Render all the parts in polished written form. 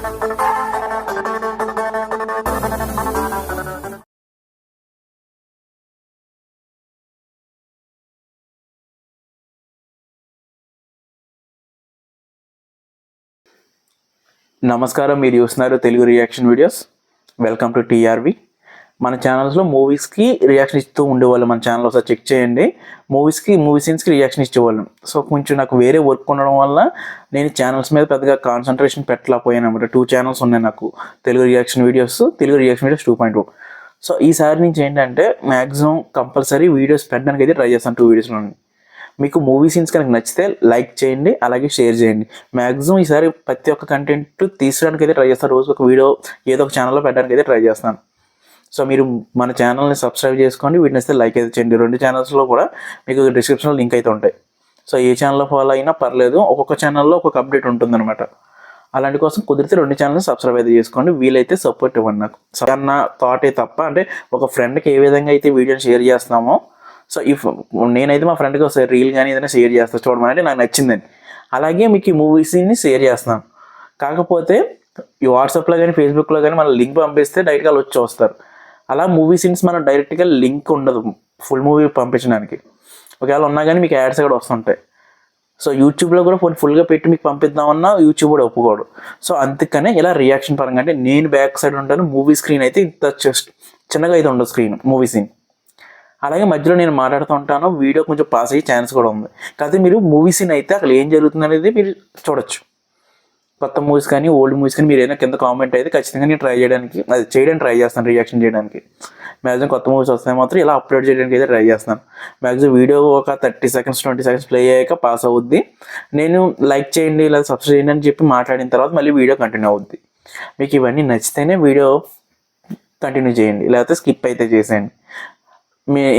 నమస్కారం, మీరు చూస్తున్నారు Telugu reaction videos. Welcome to TRV. మన ఛానల్స్లో మూవీస్కి రియాక్షన్ ఇస్తూ ఉండేవాళ్ళు. మన ఛానల్ ఒకసారి చెక్ చేయండి. మూవీ సీన్స్కి రియాక్షన్ ఇచ్చేవాళ్ళం. సో కొంచెం నాకు వేరే వర్క్ ఉండడం వల్ల నేను ఛానల్స్ మీద పెద్దగా కాన్సన్ట్రేషన్ పెట్టలేకపోయాను అనమాట. 2 ఛానల్స్ ఉన్నాయి నాకు, తెలుగు రియాక్షన్ వీడియోస్ 2.0. సో ఈసారి నుంచి ఏంటంటే మ్యాక్సిమం కంపల్సరీ వీడియోస్ పెట్టడానికి అయితే ట్రై చేస్తాను 2 వీడియోస్లో. మీకు మూవీ సీన్స్ కనుక నచ్చితే లైక్ చేయండి, అలాగే షేర్ చేయండి. మ్యాక్సిమం ఈసారి ప్రతి ఒక్క కంటెంట్ తీసుకోవడానికి అయితే ట్రై చేస్తాను. రోజు ఒక వీడియో ఏదో ఒక ఛానల్లో పెట్టడానికి అయితే ట్రై చేస్తాను. సో మీరు మన ఛానల్ని సబ్స్క్రైబ్ చేసుకోండి, వీటిని వస్తే లైక్ అయితే చేయండి. 2 ఛానల్స్లో కూడా మీకు డిస్క్రిప్షన్లో లింక్ అయితే ఉంటాయి. సో ఏ ఛానల్లో ఫాలో అయినా పర్లేదు, ఒక్కొక్క ఛానల్లో ఒక్కొక్క అప్డేట్ ఉంటుందన్నమాట. అలాంటి కోసం కుదిరితే 2 ఛానల్ని సబ్స్క్రైబ్ అయితే చేసుకోండి. వీలైతే సపోర్ట్ ఇవ్వండి నాకు. అన్న థాటే తప్ప, అంటే ఒక ఫ్రెండ్కి ఏ విధంగా అయితే వీడియోని షేర్ చేస్తామో, సో నేనైతే మా ఫ్రెండ్కి ఒకసారి రీల్ కానీ ఏదైనా షేర్ చేస్తాను చూడమని, నాకు నచ్చిందని. అలాగే మీకు ఈ మూవీస్ని షేర్ చేస్తాను. కాకపోతే ఈ వాట్సాప్లో కానీ ఫేస్బుక్లో కానీ మన లింక్ పంపిస్తే డైరెక్ట్గా వచ్చి చూస్తారు. అలా మూవీ సీన్స్ మనం డైరెక్ట్గా లింక్ ఉండదు ఫుల్ మూవీ పంపించడానికి. ఒకవేళ ఉన్నా కానీ మీకు యాడ్స్ కూడా వస్తుంటాయి. సో యూట్యూబ్లో కూడా ఫుల్గా పెట్టి మీకు పంపిద్దామన్నా యూట్యూబ్ కూడా ఒప్పుకోడు. సో అందుకనే ఇలా రియాక్షన్ పరంగా, అంటే నేను బ్యాక్ సైడ్ ఉంటాను, మూవీ స్క్రీన్ అయితే ఇంత చిన్నగా అయితే ఉండదు స్క్రీన్ మూవీ సీన్. అలాగే మధ్యలో నేను మాట్లాడుతూ ఉంటాను, వీడియో కొంచెం పాస్ అయ్యే ఛాన్స్ కూడా ఉంది. కాకపోతే మీరు మూవీ సీన్ అయితే అక్కడ ఏం జరుగుతుంది అనేది మీరు చూడొచ్చు. కొత్త మూవీస్ కానీ ఓల్డ్ మూవీస్ కానీ మీరు ఏదైనా కింద కామెంట్ అయితే ఖచ్చితంగా నేను చేయడానికి ట్రై చేస్తాను, రియాక్షన్ చేయడానికి. మ్యాక్సిమం కొత్త మూవీస్ వస్తే మాత్రం ఇలా అప్లోడ్ చేయడానికి అయితే ట్రై చేస్తాను. మ్యాక్సిమం వీడియో ఒక 30 సెకండ్స్ 20 సెకండ్స్ ప్లే అయ్యాక పాస్ అవుద్ది. నేను లైక్ చేయండి లేదా సబ్స్క్రైబ్ చేయండి అని చెప్పి మాట్లాడిన తర్వాత మళ్ళీ వీడియో కంటిన్యూ అవుద్ది. మీకు ఇవన్నీ నచ్చితేనే వీడియో కంటిన్యూ చేయండి, లేకపోతే స్కిప్ అయితే చేసేయండి.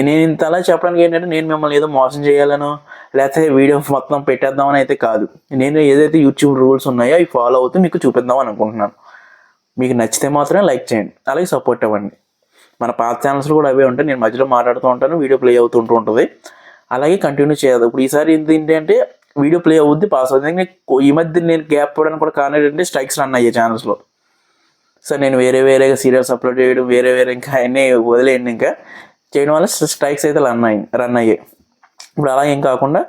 నేను ఇంత అలా చెప్పడానికి ఏంటంటే నేను మిమ్మల్ని ఏదో మోసం చేయాలనో లేకపోతే వీడియో మొత్తం పెట్టేద్దామని అయితే కాదు. నేను ఏదైతే యూట్యూబ్ రూల్స్ ఉన్నాయో అవి ఫాలో అవుతూ మీకు చూపిద్దామని అనుకుంటున్నాను. మీకు నచ్చితే మాత్రమే లైక్ చేయండి, అలాగే సపోర్ట్ ఇవ్వండి. మన పాత ఛానల్స్లో కూడా అవే ఉంటాయి, నేను మధ్యలో మాట్లాడుతూ ఉంటాను, వీడియో ప్లే అవుతుంటూ ఉంటుంది. అలాగే కంటిన్యూ చేయాలి. ఇప్పుడు ఈసారి ఏంటంటే వీడియో ప్లే అవుద్ది, పాస్ అవుతుంది. ఈ మధ్య నేను గ్యాప్ ఇవ్వడానికి కూడా కారణం ఏంటంటే స్ట్రైక్స్ రన్ అయ్యే ఛానల్స్లో. సో నేను వేరేగా సీరియల్స్ అప్లోడ్ చేయడం, వేరే ఇంకా అన్నీ వదిలేయండి. ఇంకా చేయడం వల్ల స్ట్రైక్స్ అయితే రన్ అయ్యాయి. ఇప్పుడు అలా ఏం కాకుండా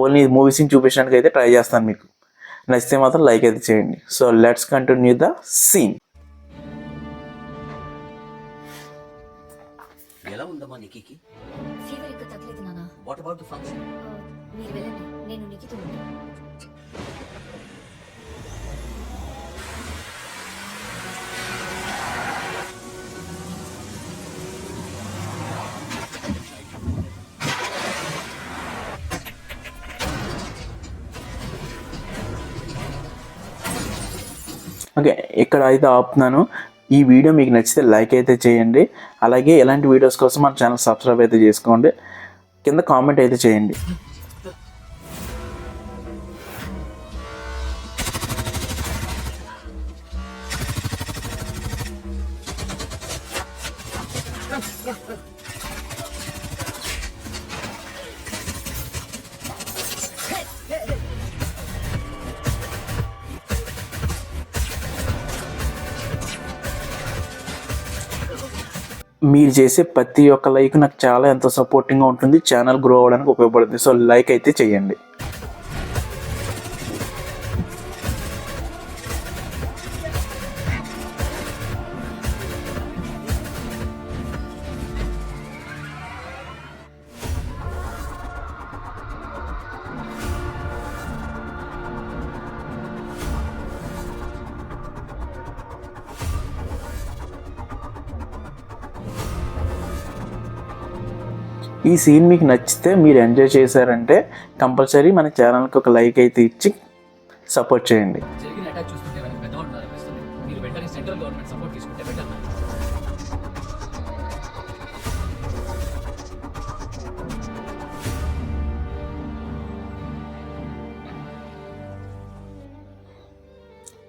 ఓన్లీ మూవీ సీన్ చూపించడానికి అయితే ట్రై చేస్తాను. మీకు నచ్చితే మాత్రం లైక్ అయితే చేయండి. So let's continue the scene. ఎలా ఉందమ్మా నికీకి? ఫీవర్ ఎక్కువ తగ్గలేదు నాన్న. What about the function? మీరు వెళ్ళండి, నేను నికితో ఉంటాను. ఓకే, ఇక్కడ అయితే ఆపుతున్నాను. ఈ వీడియో మీకు నచ్చితే లైక్ అయితే చేయండి. అలాగే ఇలాంటి వీడియోస్ కోసం మన ఛానల్ సబ్స్క్రైబ్ అయితే చేసుకోండి. కింద కామెంట్ అయితే చేయండి. మీరు చేసే ప్రతి ఒక్క లైక్ నాకు చాలా ఎంతో సపోర్టింగ్గా ఉంటుంది, ఛానల్ గ్రో అవ్వడానికి ఉపయోగపడుతుంది. సో లైక్ అయితే చేయండి. ఈ సీన్ మీకు నచ్చితే, మీరు ఎంజాయ్ చేశారంటే కంపల్సరీ మన ఛానల్కి ఒక లైక్ అయితే ఇచ్చి సపోర్ట్ చేయండి.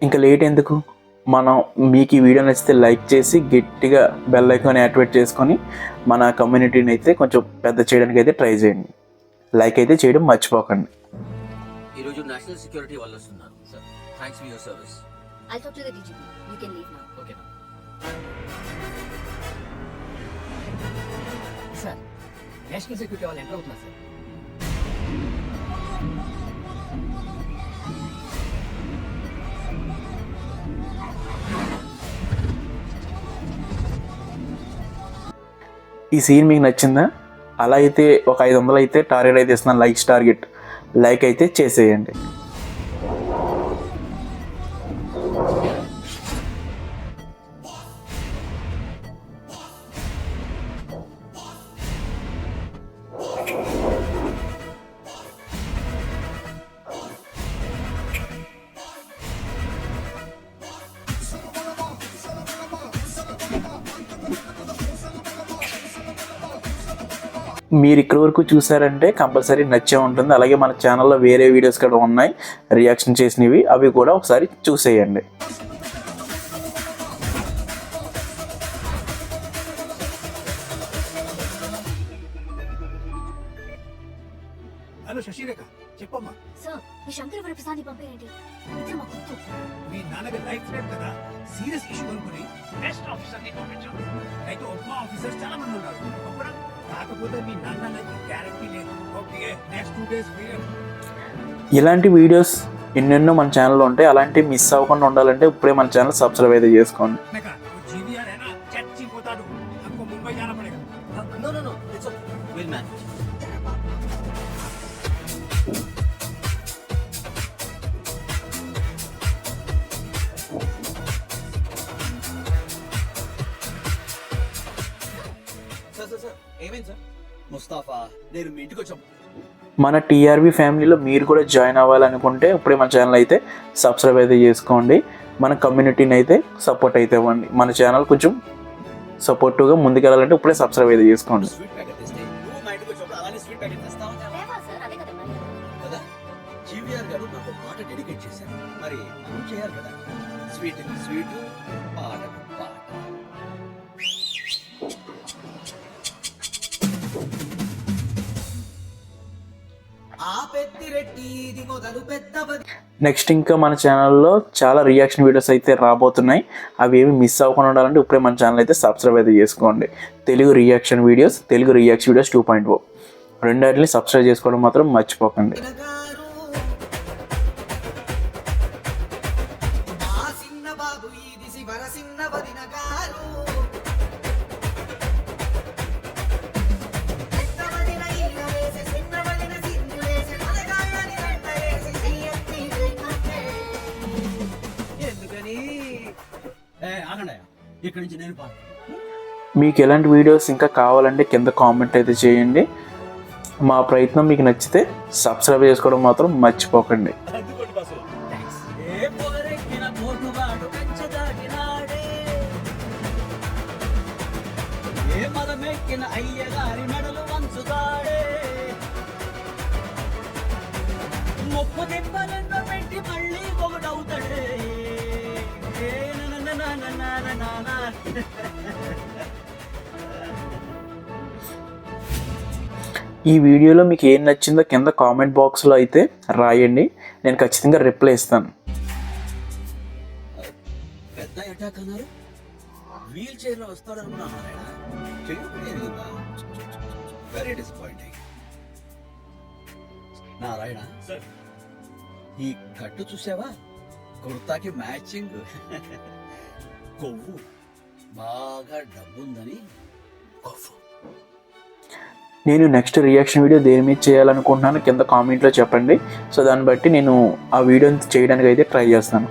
ఇంకా లేట్ ఎందుకు, మనం మీకు ఈ వీడియో నచ్చితే లైక్ చేసి గట్టిగా బెల్ ఐకాన్ యాక్టివేట్ చేసుకొని మన కమ్యూనిటీని అయితే కొంచెం పెద్ద చేయడానికి అయితే ట్రై చేయండి. లైక్ అయితే చేయడం మర్చిపోకండి. ఈరోజు నేషనల్ సెక్యూరిటీ వాళ్ళు వస్తున్నారు sir. Thanks for your service. I'll talk to the DGP. You can leave now. Okay sir national security వాళ్ళు ఎంటర్ అవుతున్నారు సార్. ఈ సీన్ మీకు నచ్చిందా? అలా అయితే ఒక 500 అయితే టార్గెట్ అయితే ఇస్తున్నాను, లైక్ అయితే చేసేయండి. మీరు ఇక్కడ వరకు చూసారంటే కంపల్సరీ నచ్చే ఉంటుంది. అలాగే మన ఛానల్లో వేరే వీడియోస్ కూడా ఉన్నాయి రియాక్షన్ చేసినవి, అవి కూడా ఒకసారి చూసేయండి. హలో శశిరేఖ, చెప్పమ్మా. సార్ మీ శంకర్ వరప్రసాద్ని పంపేయండి. ఇద్దరు మా కొత్త. మీ నాన్నకి లైఫ్ థ్రెట్ కదా, సీరియస్ ఇష్యూ అనుకుని బెస్ట్ ఆఫీసర్ ని పంపించాం. అయితే ఉపమా ఆఫీసర్స్ చాలా మంది ఉన్నారు, పంపరా? కాకపోతే మీ నాన్నకి గ్యారెంటీ లేదు. Okay, next 2 days period. ఇలాంటి వీడియోస్ ఎన్నెన్నో మన ఛానల్లో ఉంటాయి. అలాంటివి మిస్ అవ్వకుండా ఉండాలంటే ఇప్పుడే మన ఛానల్ సబ్స్క్రైబ్ అయితే చేసుకోండి. జీవీఆర్ అయినా చర్చి పోతాడు, हमको ముంబై जाना पड़ेगा. No no no it's okay, will manage. Sir ఏమైంది సార్? ముస్తాఫా, నేను మీ ఇంటికి వచ్చాం. మన టీఆర్వీ ఫ్యామిలీలో మీరు కూడా జాయిన్ అవ్వాలనుకుంటే ఇప్పుడే మన ఛానల్ అయితే సబ్స్క్రైబ్ అయితే చేసుకోండి. మన కమ్యూనిటీని అయితే సపోర్ట్ అయితే ఇవ్వండి. మన ఛానల్ కొంచెం సపోర్టివ్గా ముందుకెళ్ళాలంటే ఇప్పుడే సబ్స్క్రైబ్ అయితే చేసుకోండి. స్వీట్ ప్యాకెట్ తెస్తే నువ్వు మా ఇంటికి వచ్చినప్పుడు అలానే స్వీట్ ప్యాకెట్ తెస్తావా లేవా సార్? అదే కదా మరి. కదా? జీవీఆర్ గారు నాకు పాట డెడికేట్ చేశారు, మరి మనం చేయాలి కదా. స్వీట్ స్వీట్, పాటకు పాట. ఆ పెద్ది రెడ్డి ఇది మొదలు పెద్దవది. నెక్స్ట్ ఇంకా మన ఛానల్లో చాలా రియాక్షన్ వీడియోస్ అయితే రాబోతున్నాయి. అవి ఏమి మిస్ అవ్వకుండా ఉండాలంటే ఇప్పుడే మన ఛానల్ అయితే సబ్స్క్రైబ్ అయితే చేసుకోండి. తెలుగు రియాక్షన్ వీడియోస్ 2.0 రెండింటిని సబ్స్క్రైబ్ చేసుకోవడం మాత్రం మర్చిపోకండి. ఇక్కడి నుంచి నేను పాట. మీకు ఎలాంటి వీడియోస్ ఇంకా కావాలంటే కింద కామెంట్ అయితే చేయండి. మా ప్రయత్నం మీకు నచ్చితే సబ్స్క్రైబ్ చేసుకోవడం మాత్రం మర్చిపోకండి. అయ్యగారి మెడలు వంచుతాడే, ముప్పు దెబ్బలెన్నో పెట్టి మళ్ళీ ఒకటవుతాడే. ఈ వీడియోలో మీకు ఏం నచ్చిందో కింద కామెంట్ బాక్స్లో అయితే రాయండి, నేను ఖచ్చితంగా రిప్లై ఇస్తాను. పెద్ద అటాక్ అన్నారు, వీల్ చైర్ లో వస్తాడనుకున్నాను. Very disappointing. నారాయణ, ఈ కట్టు చూసావా? కుర్తాకి మ్యాచింగ్. కొవ్వు బాగా డబ్బుందని కొవ్వు. నేను నెక్స్ట్ రియాక్షన్ వీడియో దేని మీద చేయాలనుకుంటున్నాను కింద కామెంట్లో చెప్పండి. సో దాన్ని బట్టి నేను ఆ వీడియోని చేయడానికి అయితే ట్రై చేస్తాను.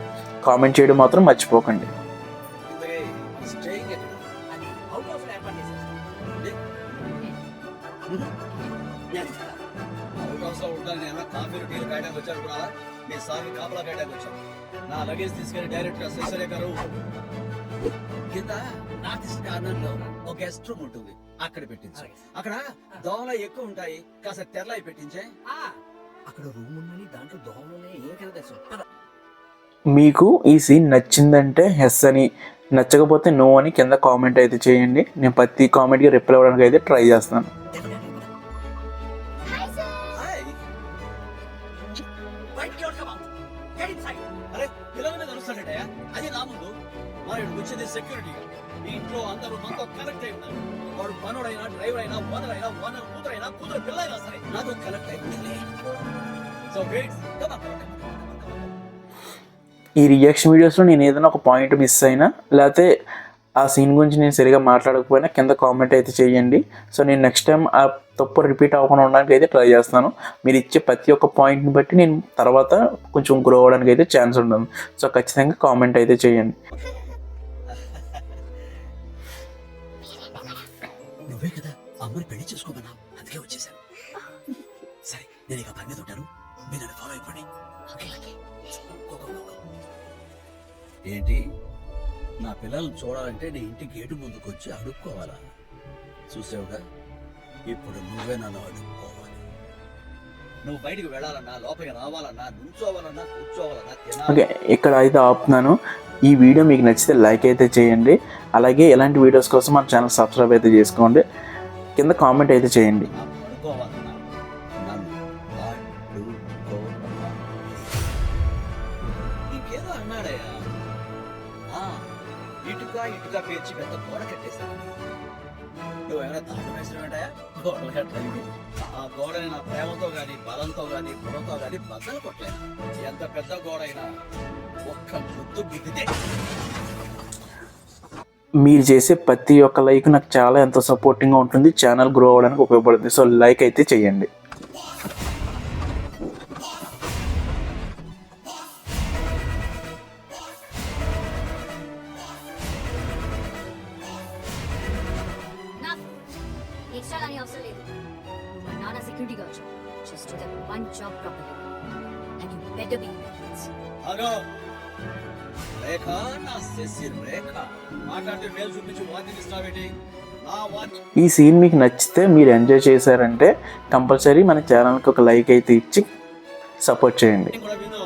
కామెంట్ చేయడం మాత్రం మర్చిపోకండి. నా లగేజ్ తీసుకెళ్లి డైరెక్ట్ గా శశిరేఖ గారు కింద నార్త్ ఈస్ట్ కార్నర్ లో ఒక గెస్ట్ రూమ్ ఉంటుంది, అక్కడ పెట్టించు. అక్కడ దోమలు ఎక్కువ ఉంటాయి, కాస్త తెరలై పెట్టించే. అక్కడ రూమ్ ఉందని దాంట్లో దోమలే ఏకదా. మీకు ఈ సీన్ నచ్చిందంటే ఎస్ అని, నచ్చకపోతే నో అని కింద కామెంట్ అయితే చేయండి. నేను ప్రతి కామెంట్కి రిప్లై అవ్వడానికి అయితే ట్రై చేస్తాను. అరే పిల్లల మీద అరుస్తాడయ్యా, ఇక్కడికి వచ్చింది సెక్యూరిటీ. ఈ ఇంట్లో అందరూ మనతో కనెక్ట్ అయి ఉన్నారు. వాడు మనోడైనా, డ్రైవర్ అయినా, ఓనర్ అయినా, ఓనర్ కూతురైనా, కూతురు పిల్ల అయినా సరే నాతో కనెక్ట్ అయి ఉంది. So wait, come on. ఈ రియాక్షన్ వీడియోస్లో నేను ఏదైనా ఒక పాయింట్ మిస్ అయినా లేకపోతే ఆ సీన్ గురించి నేను సరిగా మాట్లాడకపోయినా కింద కామెంట్ అయితే చేయండి. సో నేను నెక్స్ట్ టైం ఆ తప్పు రిపీట్ అవ్వకుండా ఉండడానికి అయితే ట్రై చేస్తాను. మీరు ఇచ్చే ప్రతి ఒక్క పాయింట్ని బట్టి నేను తర్వాత కొంచెం గ్రో అవ్వడానికి అయితే ఛాన్స్ ఉంటుంది. సో ఖచ్చితంగా కామెంట్ అయితే చేయండి. నువ్వే కదా అమ్మని పెళ్లి చేసుకోమన్నా, అందుకే వచ్చేసాను. సరే నేను ఇక పని మీద ఉంటాను, మీరు నన్ను ఫాలో అయిపోండి. Go, go, go, go. ఏంటి నా పిల్లల్ని చూడాలంటే నీ ఇంటి గేటు ముందుకు వచ్చి అడుక్కోవాలా? చూసావుగా, ఇప్పుడు నువ్వే నన్ను అడుక్కోవాలి. నువ్వు బయటికి వెళ్ళాలన్నా, లోపలికి రావాలన్నా, నుంచోవాలన్నా, కూర్చోవాలన్నా, ఓకే, ఇక్కడ అయితే ఆపుతున్నాను. ఈ వీడియో మీకు నచ్చితే లైక్ అయితే చేయండి. అలాగే ఇలాంటి వీడియోస్ కోసం మన ఛానల్ సబ్స్క్రైబ్ అయితే చేసుకోండి. కింద కామెంట్ అయితే చేయండి. అడుక్కోవాలన్నా నన్ను అడుక్కోవాలి. ఇంకేదో అన్నాడయ్యా, ఇటుక పేర్చి పెద్ద గోడ కట్టేశాను. నువ్వేమైనా దాంట్లో వేసినవేంటయా? గోడలు కట్టడానికి ఆ గోడని నా ప్రేమతో గాని, బలంతో గాని, బుర్రతో గాని బద్దలు కొట్టలేదు. ఎంత పెద్ద గోడైనా ఒక్క ముద్దు గుద్దితే. మీరు చేసే ప్రతి ఒక్క లైక్ నాకు చాలా ఎంతో సపోర్టింగ్గా ఉంటుంది, ఛానల్ గ్రో అవ్వడానికి ఉపయోగపడుతుంది. సో లైక్ అయితే చేయండి. ఎక్స్ట్రా అని అవసరం లేదు. మా నాన్న సెక్యూరిటీగా వచ్చాడు. Just do that one job properly and you better be hello Rekha, నా శశి రేఖ మాట్లాడితే వేలు చూపించి వాచింగ్ ఇస్తావేంటి? నా వాచ్ ఈ సీన్ మీకు నచ్చితే, మీరు ఎంజాయ్ చేశారంటే కంపల్సరీ మన ఛానల్కి ఒక లైక్ అయితే ఇచ్చి సపోర్ట్ చేయండి. కూడా విను.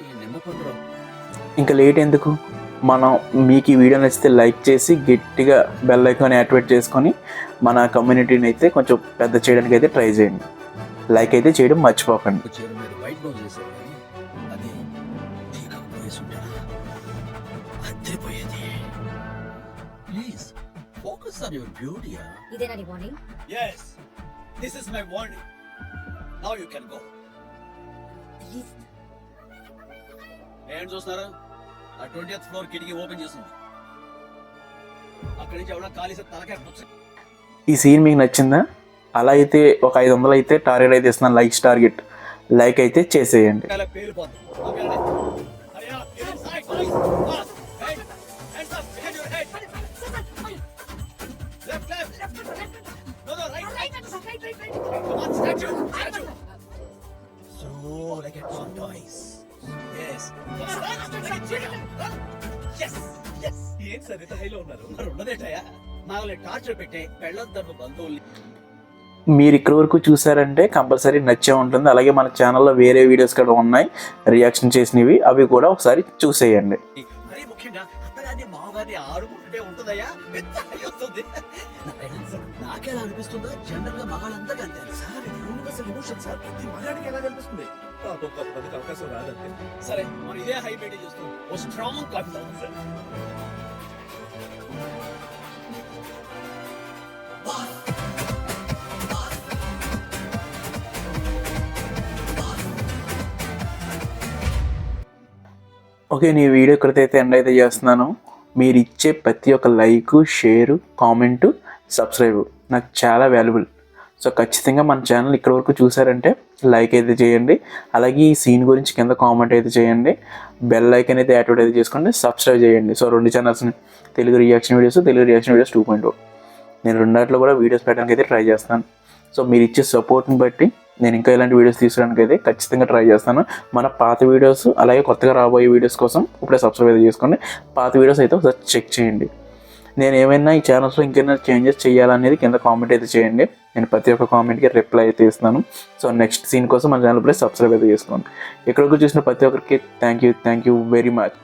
ఈ నిమ్మపండు ఇంకా లేట్ ఎందుకు, మనం మీకు ఈ వీడియో నచ్చితే లైక్ చేసి గట్టిగా బెల్ ఐకాన్ యాక్టివేట్ చేసుకొని మన కమ్యూనిటీని అయితే కొంచెం పెద్ద చేయడానికి అయితే ట్రై చేయండి. లైక్ అయితే చేయడం మర్చిపోకండి. చీర మీద వైట్ బ్లౌజ్ వేసారు కానీ అది టీకాకు వేసుంటారా అద్దరిపోయేది. Please focus on your beauty. ఇదేనా నీ warning? yes this is my warning. now you can go. Please ఏం చూస్తున్నారు? ఆ 20th ఫ్లోర్ కిటికీ ఓపెన్ చేస్తుంది. అక్కడి నుంచి ఎవడో కాలేసి తలకాయ పుచ్చు. ఈ సీన్ మీకు నచ్చిందా? అలా అయితే ఒక 500 అయితే టార్గెట్ అయితే ఇస్తున్నాను, లైక్స్ టార్గెట్. లైక్ అయితే చేసేయండి. పేలిపోతుంది. ఓకేనా? హరియా, get inside, boys. Fast. Hey, hands up, behind your head. Left. No, right. Come on, statue. Slow like a tortoise. Yes. Come on, run. Yes. ఏం సార్ ఇంత హైలో ఉన్నారు? మరి ఉన్నదేటయా? నాలుగు టార్చర్ పెట్టే పెళ్ళొద్దరు బంధువుల్ని. మీరు ఇక్కడ వరకు చూసారంటే కంపల్సరీ నచ్చే ఉంటుంది. అలాగే మన ఛానల్లో వేరే వీడియోస్ కూడా ఉన్నాయి రియాక్షన్ చేసినవి, అవి కూడా ఒకసారి చూసేయండి. మరీ ముఖ్యంగా అత్తగారిని మామగారిని ఆడుకుంటుంటే ఉంటుందయ్యా, పెద్ద హై వస్తుంది. నాకెలా అనిపిస్తుందో జనరల్ గా మగాళ్ళందరికీ అంతే సార్. ఇది యూనివర్సల్ ఎమోషన్ సార్. ఇది మగాడికి ఎలా కనిపిస్తుంది? కొంతమందికి అవకాశం రాదంతే. సరే మనం ఇదే హై మెయింటైన్ చేస్తూ ఓ స్ట్రాంగ్ కాఫీ తాగుతాం సార్. ఓకే, నీ వీడియో ఇక్కడైతే ఎండ్ అయితే చేస్తున్నాను. మీరు ఇచ్చే ప్రతి ఒక్క లైక్, షేరు, కామెంటు, సబ్స్క్రైబ్ నాకు చాలా వాల్యుబుల్. సో ఖచ్చితంగా మన ఛానల్ ఇక్కడ వరకు చూసారంటే లైక్ అయితే చేయండి. అలాగే ఈ సీన్ గురించి కింద కామెంట్ అయితే చేయండి. బెల్ ఐకాన్ అయితే యాక్టివేట్ అయితే చేసుకోండి, సబ్స్క్రైబ్ చేయండి. సో 2 ఛానల్స్ని, తెలుగు రియాక్షన్ వీడియోస్ 2.0. నేను రెండాట్లో కూడా వీడియోస్ పెట్టడానికి అయితే ట్రై చేస్తాను. సో మీరు ఇచ్చే సపోర్ట్ని బట్టి నేను ఇంకా ఇలాంటి వీడియోస్ తీసుకోవడానికి అయితే ఖచ్చితంగా ట్రై చేస్తాను. మన పాత వీడియోస్ అలాగే కొత్తగా రాబోయే వీడియోస్ కోసం ఇప్పుడే సబ్స్క్రైబ్ అయితే చేసుకోండి. పాత వీడియోస్ అయితే ఒకసారి చెక్ చేయండి. నేను ఏమైనా ఈ ఛానల్స్లో ఇంకేమైనా చేంజెస్ చేయాలనేది కింద కామెంట్ అయితే చేయండి. నేను ప్రతి ఒక్క కామెంట్కి రిప్లై అయితే ఇస్తాను. సో నెక్స్ట్ సీన్ కోసం మన ఛానల్ ఇప్పుడే సబ్స్క్రైబ్ అయితే చేసుకోండి. ఇక్కడికి చూసిన ప్రతి ఒక్కరికి థ్యాంక్ యూ వెరీ మచ్.